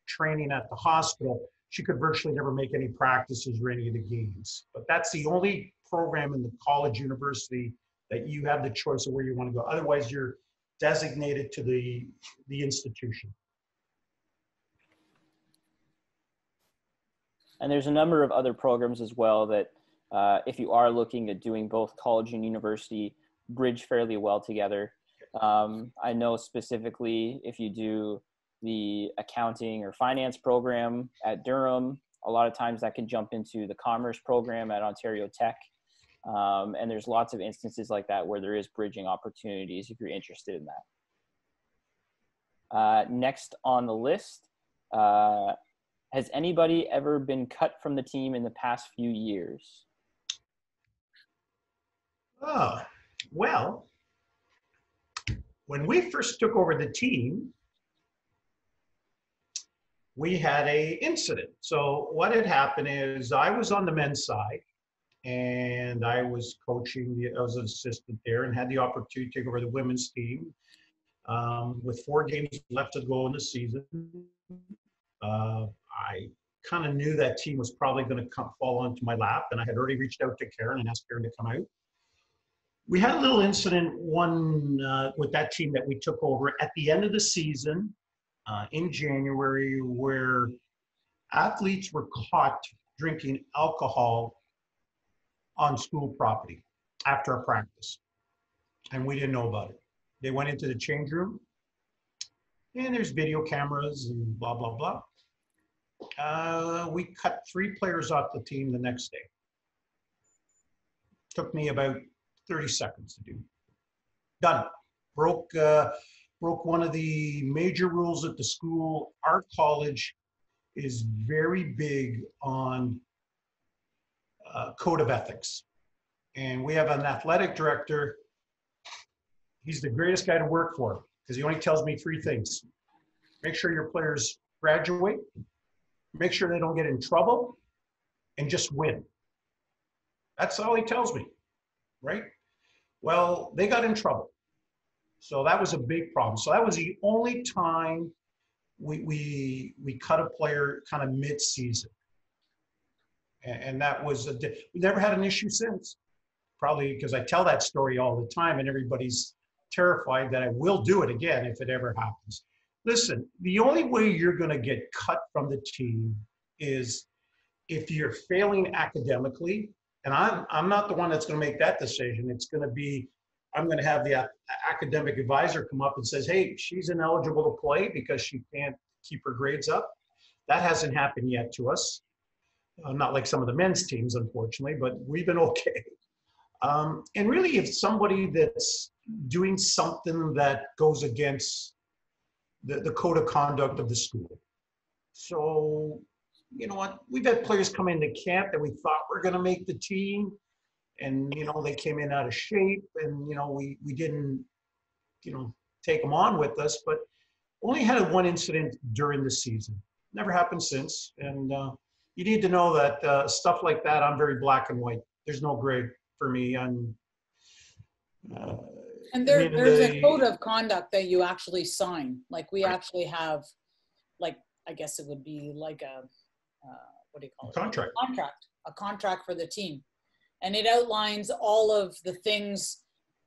training at the hospital, she could virtually never make any practices or any of the games. But that's the only program in the college university that you have the choice of where you want to go. Otherwise, you're designated to the institution. And there's a number of other programs as well that if you are looking at doing both college and university, bridge fairly well together. I know specifically if you do the accounting or finance program at Durham, a lot of times that can jump into the commerce program at Ontario Tech. And there's lots of instances like that where there is bridging opportunities if you're interested in that. Next on the list, has anybody ever been cut from the team in the past few years? Oh, well, when we first took over the team, we had an incident. So what had happened is I was on the men's side, and I was coaching, I was an assistant there, and had the opportunity to take over the women's team with 4 games left to go in the season. I kind of knew that team was probably going to fall onto my lap, and I had already reached out to Karen and asked Karen to come out. We had a little incident with that team that we took over at the end of the season in January, where athletes were caught drinking alcohol on school property after a practice, and we didn't know about it. They went into the change room, and there's video cameras and blah, blah, blah. We cut 3 players off the team the next day. Took me about 30 seconds to do. Done. Broke one of the major rules at the school. Our college is very big on code of ethics. And we have an athletic director. He's the greatest guy to work for because he only tells me three things. Make sure your players graduate, make sure they don't get in trouble, and just win. That's all he tells me, right? Well, they got in trouble. So that was a big problem. So that was the only time we cut a player kind of mid-season. And that was, we never had an issue since. Probably because I tell that story all the time and everybody's terrified that I will do it again if it ever happens. Listen, the only way you're going to get cut from the team is if you're failing academically. And I'm not the one that's going to make that decision. It's going to be, I'm going to have the academic advisor come up and says, hey, she's ineligible to play because she can't keep her grades up. That hasn't happened yet to us. Not like some of the men's teams, unfortunately, but we've been okay. And really, if somebody that's doing something that goes against the code of conduct of the school. So, you know what? We've had players come into camp that we thought were going to make the team. And, you know, they came in out of shape and, you know, we didn't, you know, take them on with us, but only had one incident during the season. Never happened since. And you need to know that stuff like that, I'm very black and white. There's no gray for me. And there's a code of conduct that you actually sign. Like we actually have, like, I guess it would be like a, what do you call it? Contract. A contract for the team. And it outlines all of the things,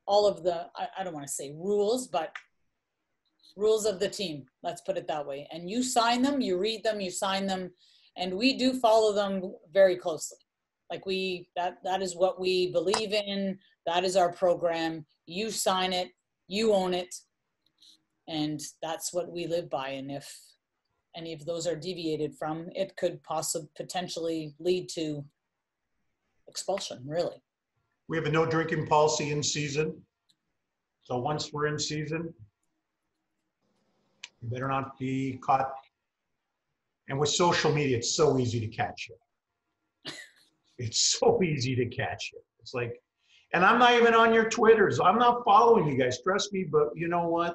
all of the, I don't want to say rules, but rules of the team. Let's put it that way. And you sign them, you read them, you sign them, and we do follow them very closely. Like that is what we believe in. That is our program. You sign it, you own it. And that's what we live by. And if any of those are deviated from, it could potentially lead to expulsion, really. We have a no drinking policy in season. So once we're in season, you better not be caught. And with social media, it's so easy to catch you. It's so easy to catch you. It's like, and I'm not even on your Twitters. I'm not following you guys, trust me, but you know what?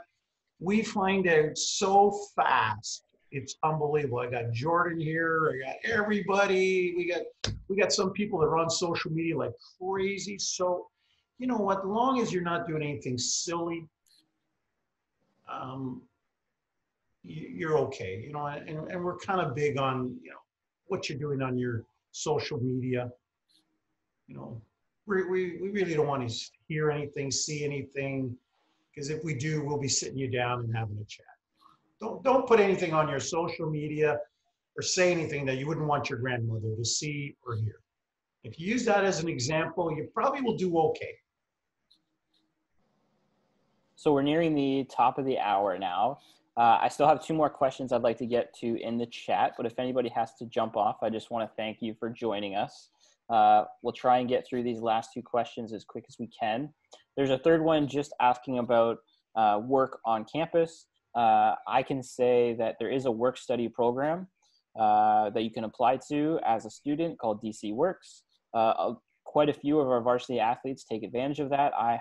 We find out so fast. It's unbelievable. I got Jordan here. I got everybody. We got some people that are on social media like crazy. So, you know what? As long as you're not doing anything silly, you're okay. You know, and we're kind of big on, you know, what you're doing on your social media. You know, we really don't want to hear anything, see anything, because if we do, we'll be sitting you down and having a chat. Don't put anything on your social media or say anything that you wouldn't want your grandmother to see or hear. If you use that as an example, you probably will do okay. So we're nearing the top of the hour now. I still have two more questions I'd like to get to in the chat, but if anybody has to jump off, I just want to thank you for joining us. We'll try and get through these last two questions as quick as we can. There's a third one just asking about work on campus. I can say that there is a work study program that you can apply to as a student called DC Works. Quite a few of our varsity athletes take advantage of that. I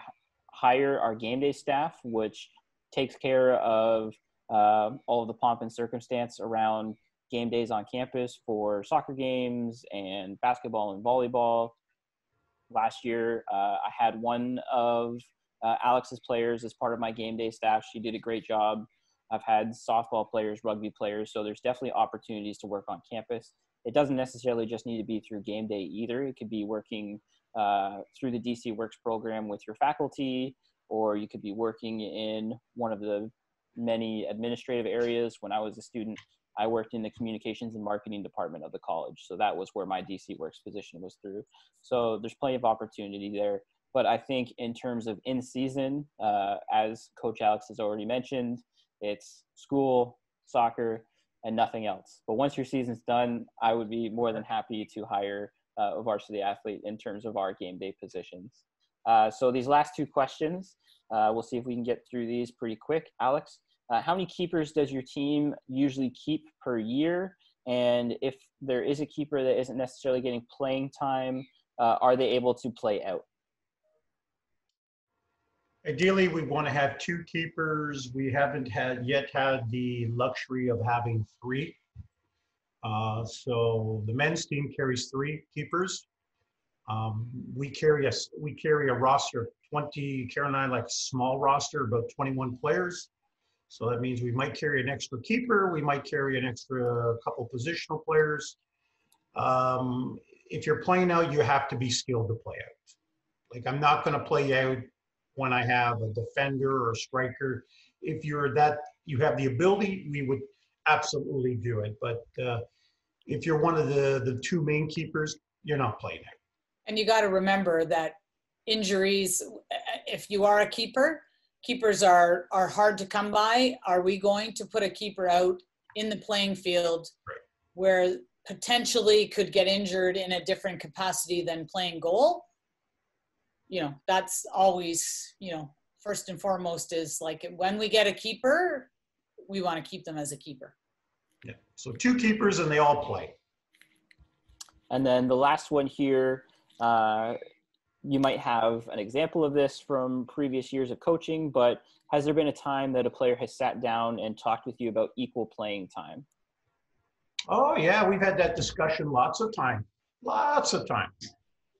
hire our game day staff, which takes care of all of the pomp and circumstance around game days on campus for soccer games and basketball and volleyball. Last year, I had one of Alex's players as part of my game day staff. She did a great job. I've had softball players, rugby players, so there's definitely opportunities to work on campus. It doesn't necessarily just need to be through game day either. It could be working through the DC Works program with your faculty, or you could be working in one of the many administrative areas. When I was a student, I worked in the communications and marketing department of the college. So that was where my DC Works position was through. So there's plenty of opportunity there. But I think in terms of in season, as Coach Alex has already mentioned, it's school, soccer, and nothing else. But once your season's done, I would be more than happy to hire a varsity athlete in terms of our game day positions. So these last two questions, we'll see if we can get through these pretty quick. Alex, how many keepers does your team usually keep per year? And if there is a keeper that isn't necessarily getting playing time, are they able to play out? Ideally, we want to have 2 keepers. We haven't yet had the luxury of having 3. So the men's team carries 3 keepers. We carry a roster of 20. Karen and I like a small roster, about 21 players. So that means we might carry an extra keeper. We might carry an extra couple positional players. If you're playing out, you have to be skilled to play out. Like, I'm not going to play out when I have a defender or a striker. If you have the ability, we would absolutely do it. But if you're one of the 2 main keepers, you're not playing out. And you got to remember that injuries, if you are a keeper, keepers are hard to come by. Are we going to put a keeper out in the playing field where potentially could get injured in a different capacity than playing goal? You know, that's always, you know, first and foremost is like, when we get a keeper, we want to keep them as a keeper. Yeah. So 2 keepers and they all play. And then the last one here, you might have an example of this from previous years of coaching, but has there been a time that a player has sat down and talked with you about equal playing time? Oh yeah, we've had that discussion lots of time.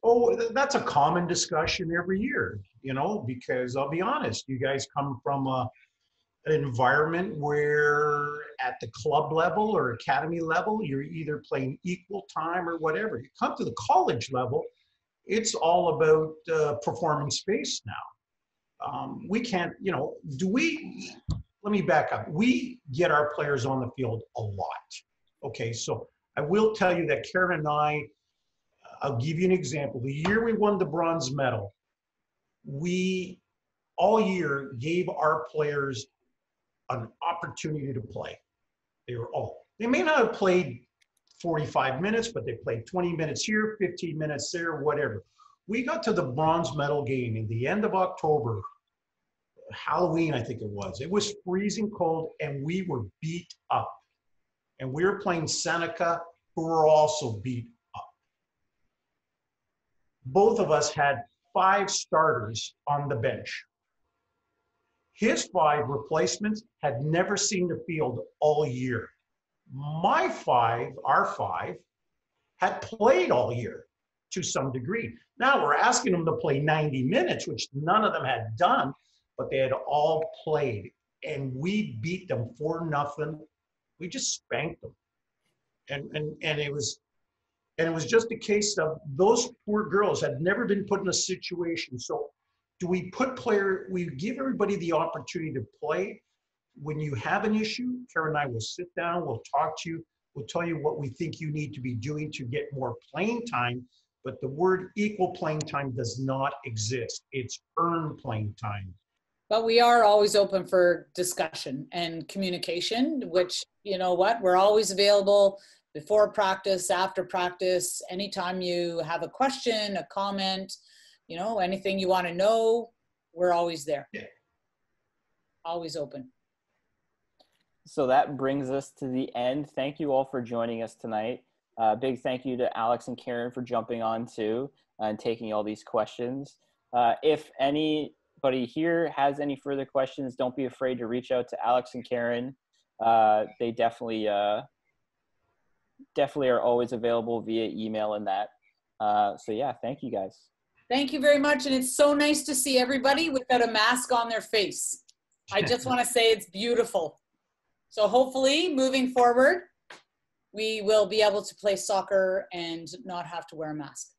Oh, that's a common discussion every year, you know, because I'll be honest, you guys come from an environment where at the club level or academy level, you're either playing equal time or whatever. You come to the college level, it's all about performance-based now. We can't, you know, let me back up. We get our players on the field a lot. Okay, so I will tell you that Karen and I'll give you an example. The year we won the bronze medal, we all year gave our players an opportunity to play. They may not have played 45 minutes, but they played 20 minutes here, 15 minutes there, whatever. We got to the bronze medal game in the end of October, Halloween, I think it was. It was freezing cold and we were beat up. And we were playing Seneca, who were also beat up. Both of us had 5 starters on the bench. His 5 replacements had never seen the field all year. My 5, our 5, had played all year to some degree. Now we're asking them to play 90 minutes, which none of them had done, but they had all played. And we beat them 4-0. We just spanked them. And it was just a case of those poor girls had never been put in a situation. So do we give everybody the opportunity to play? When you have an issue, Karen and I will sit down, we'll talk to you, we'll tell you what we think you need to be doing to get more playing time, but the word equal playing time does not exist. It's earned playing time. But we are always open for discussion and communication, which, you know what, we're always available before practice, after practice, anytime you have a question, a comment, you know, anything you want to know, we're always there. Yeah. Always open. So that brings us to the end. Thank you all for joining us tonight. Big thank you to Alex and Karen for jumping on too and taking all these questions. If anybody here has any further questions, don't be afraid to reach out to Alex and Karen. They definitely are always available via email and that. So yeah, thank you guys. Thank you very much. And it's so nice to see everybody without a mask on their face. I just want to say it's beautiful. So hopefully moving forward, we will be able to play soccer and not have to wear a mask.